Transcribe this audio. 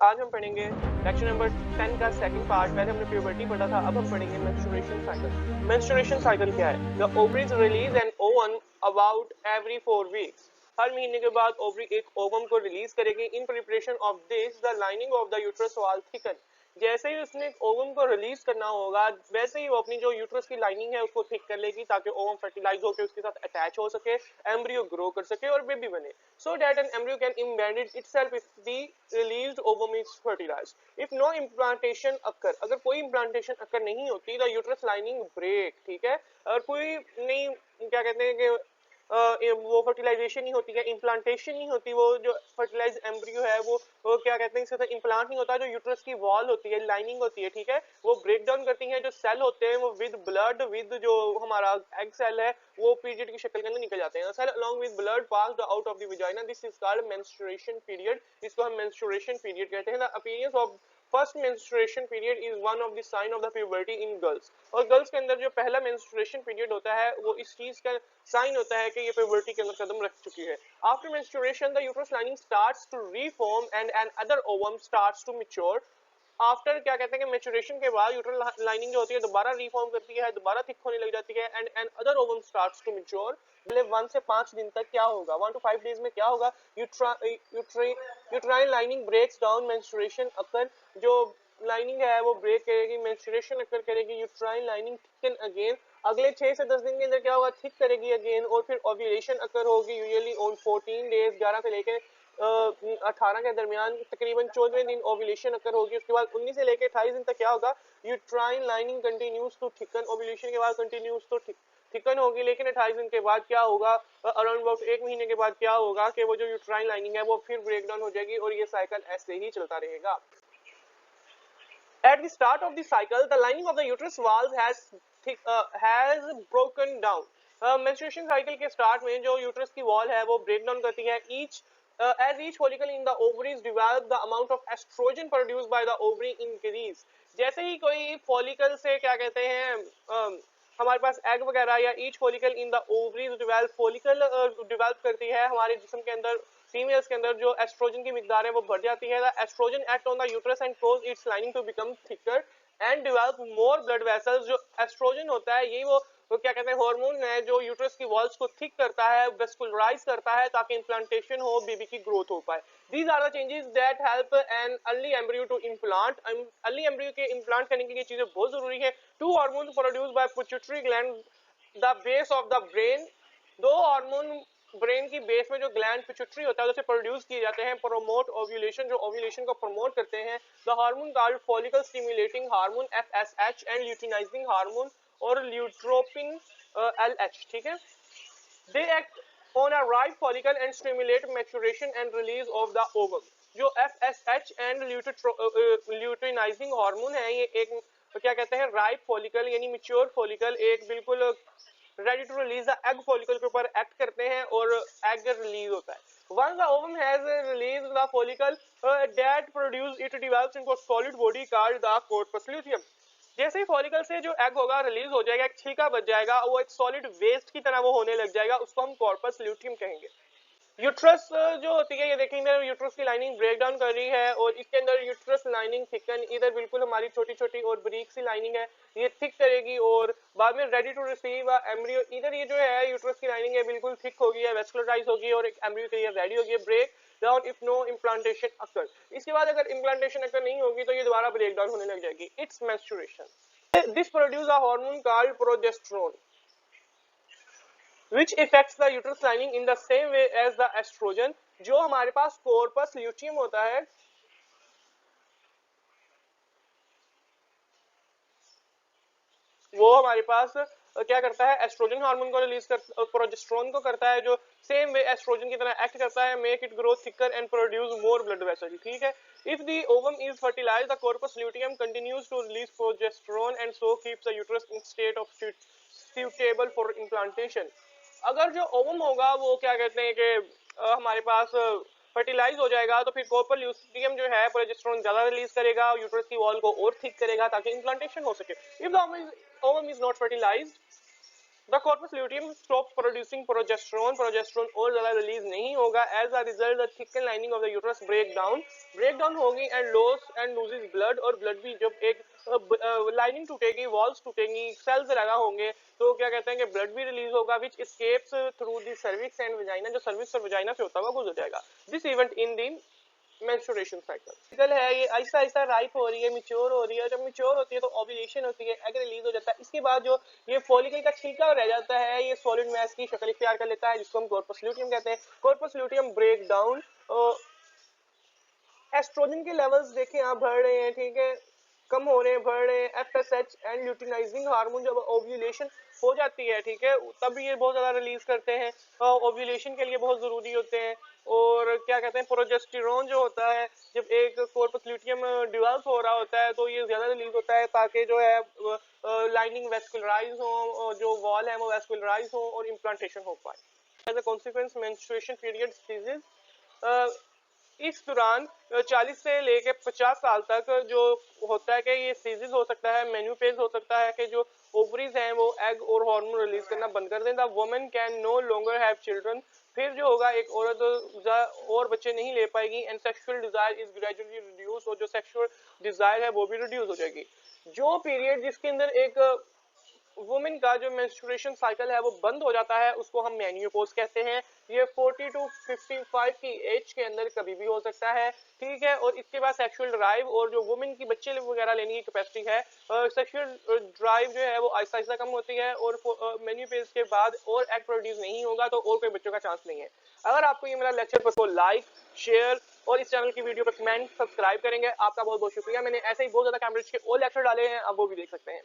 आज हम पढ़ेंगे लेक्चर नंबर 10 का सेकंड पार्ट। पहले हमने प्यूबर्टी पढ़ा था, अब हम पढ़ेंगे मेंस्ट्रुएशन साइकिल। मेंस्ट्रुएशन साइकिल क्या है? The ovaries release an ovum about every 4 weeks. हर महीने के बाद ओवरी एक ओवम को रिलीज करेगी। In preparation of this the lining of the uterus wall thicken. जैसे ही उसने ओवम को रिलीज करना होगा, वैसे ही वो अपनी जो यूट्रस की लाइनिंग है उसको थिक कर लेगी, ताकि ओवम फर्टिलाइज होकर उसके साथ अटैच हो सके, एम्ब्रियो ग्रो कर सके और बेबी बने। So that an embryo can embed itself if the released ovum is fertilized. If no implantation occur, अगर कोई implantation occur नहीं होती, the uterus lining break, ठीक है, और कोई नहीं क्या कहते हैं कि वो फर्टिलाइजेशन नहीं होती है, इम्प्लांटेशन नहीं होती, वो जो फर्टिलाइज एम्ब्रियो है वो क्या कहते हैं, इससे इम्प्लांट नहीं होता, जो यूट्रस की वॉल होती है, लाइनिंग होती है, ठीक है, वो ब्रेक डाउन करती है, जो सेल होते हैं वो विद ब्लड, विद जो हमारा एग सेल है वो पीरियड की शक्ल के अंदर निकल जाते हैं। Cell along with blood pass out of the vagina, this is called menstruation period. इसको हम मेंस्ट्रुएशन पीरियड कहते हैं। The appearance of first menstruation period is one of the sign of the puberty in girls. और girls के अंदर जो पहला menstruation period होता है वो इस चीज का साइन होता है कि ये प्यूबर्टी के अंदर कदम रख चुकी है। After menstruation the uterus lining starts to reform and another ovum starts to mature. After क्या कहते हैं कि मैच्योरेशन के बाद यूट्रल लाइनिंग जो होती है दोबारा रिफॉर्म करती है, दोबारा थिक होने लग जाती है, and another ovum starts to mature. पहले 1 से 5 दिन तक क्या होगा, 1 to 5 डेज में क्या होगा, uterine lining breaks down, menstruation occur, जो लाइनिंग है वो ब्रेक करेगी, मेंस्ट्रुएशन अकर करेगी, यूट्राइन लाइनिंग थिकन अगेन। अगले 6 से 10 दिन के अंदर क्या होगा, थिक करेगी अगेन, और फिर ओव्यूलेशन अकर होगी यूजुअली ऑन 14 डेज, 11 से लेकर 18 के दरमियान तकरीबन 14वें दिन ओव्यूलेशन अकर होगी। उसके बाद 19 से लेकर 28 दिन तक क्या होगा, uterine lining continues to thicken. Ovulation के बाद कंटिन्यूज टू थिकन होगी, लेकिन 28 दिन के बाद क्या होगा, अराउंड अबाउट 1 महीने के बाद क्या होगा कि वो जो यूट्राइन लाइनिंग है वो फिर ब्रेक डाउन हो जाएगी, और ये साइकिल ऐसे ही चलता रहेगा। At the start of the cycle, the lining of the uterus walls has broken down. Menstruation cycle के start में जो uterus की wall है वो break down करती है. As each follicle in the ovaries develop, the amount of estrogen produced by the ovary increase. जैसे ही कोई follicle से क्या कहते हैं हमारे पास एग वगैरह या each follicle in the ovaries develop, follicle develop करती है हमारे जिस्म के अंदर, फीमेल्स के अंदर जो एस्ट्रोजन की मिकदार है वो बढ़ जाती है। The estrogen act on the uterus and cause its lining to become thicker and develop more blood vessels. जो एस्ट्रोजन होता है यही वो क्या कहते हैं हार्मोन है जो यूट्रस की वॉल्स को थिक करता है, वेस्कुलराइज करता है, ताकि इम्प्लांटेशन हो, बेबी की ग्रोथ हो पाए। These are the changes that help an early embryo to implant. Early embryo के implant करने के लिए चीजें बहुत जरूरी है। Two hormones produced by pituitary gland, the base of the brain. दो हार्मोन ब्रेन की बेस में जो ग्लैंड पिट्यूटरी होता है उसे प्रोड्यूस किए जाते हैं, प्रोमोट ओव्यूलेशन, जो ओव्यूलेशन को प्रमोट करते हैं। The hormone called follicle stimulating hormone FSH and luteinising hormone और ल्यूट्रोपिन LH, ठीक है। They act on a ripe follicle and stimulate maturation and release of the ovum. जो FSH एंड ल्यूटिनाइजिंग हार्मोन है ये एक क्या कहते हैं राइप फॉलिकल यानी मैच्योर फॉलिकल, एक बिल्कुल ready to release the egg follicle के ऊपर एक्ट करते हैं और एग रिलीज होता है। Once the ovum has released the follicle that produce it develops into a solid body called the corpus luteum. जैसे ही फॉलिकल से जो एग होगा रिलीज हो जाएगा, एक छीका बच जाएगा, वो एक सॉलिड वेस्ट की तरह वो होने लग जाएगा, उसको हम कॉर्पस ल्यूटियम कहेंगे। यूट्रस जो होती है ये देखेंगे यूट्रस की लाइनिंग ब्रेक डाउन कर रही है और इसके अंदर यूट्रस लाइनिंग थिकन, इधर बिल्कुल हमारी छोटी छोटी और ब्रीक सी लाइनिंग है, ये थिक करेगी और बाद में रेडी टू रिसीव एम्ब्रियो। इधर ये जो है यूट्रस की लाइनिंग है बिल्कुल थिक होगी है, वेस्कुलराइज होगी और एक एम्ब्रियो के लिए रेडी होगी, break down if no implantation occur. इसके बाद अगर इम्प्लांटेशन अकर नहीं होगी तो ये दोबारा ब्रेक डाउन होने लग जाएगी। It's menstruation. This produce a hormone called progesterone which affects the uterus lining in the same way as the estrogen। जो हमारे पास corpus luteum होता है वो हमारे पास क्या करता है, एस्ट्रोजन हार्मोन को रिलीज कर, प्रोजेस्टेरोन को करता है जो सेम वे एस्ट्रोजन की तरह एक्ट करता है, make it grow thicker and produce more blood vessel, ठीक है। If the ovum is fertilised the corpus luteum continues to release progesterone and so keeps the uterus in state of suitable for implantation. अगर जो ovum होगा वो क्या कहते हैं कि हमारे पास फर्टिलाइज हो जाएगा तो फिर कॉपर ल्यूटियम जो है प्रोजेस्टेरोन ज्यादा रिलीज करेगा, यूट्रस की वॉल को और थिक करेगा ताकि इम्प्लांटेशन हो सके। If the ovum is not fertilized, the corpus luteum stop producing progesterone, progesterone और ज्यादा रिलीज नहीं होगा। As a result the thicken lining of the uterus break down होगी and loss and looses blood, और blood भी जब एक lining टूटेगी, वॉल्स टूटेंगी, सेल्स लगा होंगे, तो क्या कहते हैं कि ब्लड भी रिलीज होगा which escapes through the cervix and vagina, जो सर्विक्स और वजाइना से होता हुआ गुजर जाएगा। This event in the menstruation cycle है, ये आहिस्ता आहिस्ता राइप हो रही है, मिच्योर हो रही है। जब मिच्योर होती है तो ओव्यूलेशन होती है, एग रिलीज हो जाता है। इसके बाद जो ये फॉलिकल का छिलका रह जाता है, ये सॉलिड मैस की शक्ल इख्तियार कर लेता है, जिसको हम कॉर्पस ल्यूटियम कहते हैं। Corpus luteum break down, estrogen के लेवल्स देखें आप बढ़ रहे हैं, ठीक है, कम हो रहे हैं, बढ़ रहे हैं। एफएसएच एंड ल्यूटिनाइजिंग हार्मोन जब ओव्यूलेशन हो जाती है, ठीक है, तब ये बहुत ज्यादा रिलीज करते हैं, ओव्यूलेशन के लिए बहुत जरूरी होते हैं। और क्या कहते हैं, प्रोजेस्टेरोन जो होता है, जब एक कॉर्पस ल्यूटियम डेवलप हो रहा होता है तो ये ज्यादा रिलीज होता है, ताकि जो है लाइनिंग वेस्कुलराइज हो, जो वॉल है वो वेस्कुलराइज हो और इम्प्लांटेशन हो पाए। As a consequence menstruation period ceases, इस दौरान 40 से लेके 50 साल तक जो होता है कि ये सीजेस हो सकता है, मेन्यूपेज हो सकता है कि जो ओवरीज हैं वो एग और हार्मोन रिलीज करना बंद कर दें। The woman can no longer have children, फिर जो होगा एक औरत और बच्चे नहीं ले पाएगी। And sexual desire is gradually reduce, और जो सेक्सुअल डिजायर है वो भी रिड्यूस हो जाएगी। जो पीरियड जिसके अंदर एक वुमेन का जो मेंस्ट्रुएशन साइकिल है वो बंद हो जाता है, उसको हम मेन्यूपोज कहते हैं। ये 40 टू 55 की एज के अंदर कभी भी हो सकता है, ठीक है। और इसके बाद सेक्सुअल ड्राइव और जो वुमेन की बच्चे वगैरह लेने की कैपेसिटी है, सेक्सुअल ड्राइव जो है वो आहिस्ता आहिस्ता कम होती है, और मेन्यूपोज के बाद और एग प्रोड्यूस नहीं होगा तो और कोई बच्चों का चांस नहीं है। अगर आपको ये मेरा लेक्चर पसंद हो, लाइक, शेयर और इस चैनल की वीडियो पर कमेंट, सब्सक्राइब करेंगे। आपका बहुत बहुत शुक्रिया। मैंने ऐसे ही बहुत ज्यादा कैम्ब्रिज के और लेक्चर डाले हैं, आप वो भी देख सकते हैं।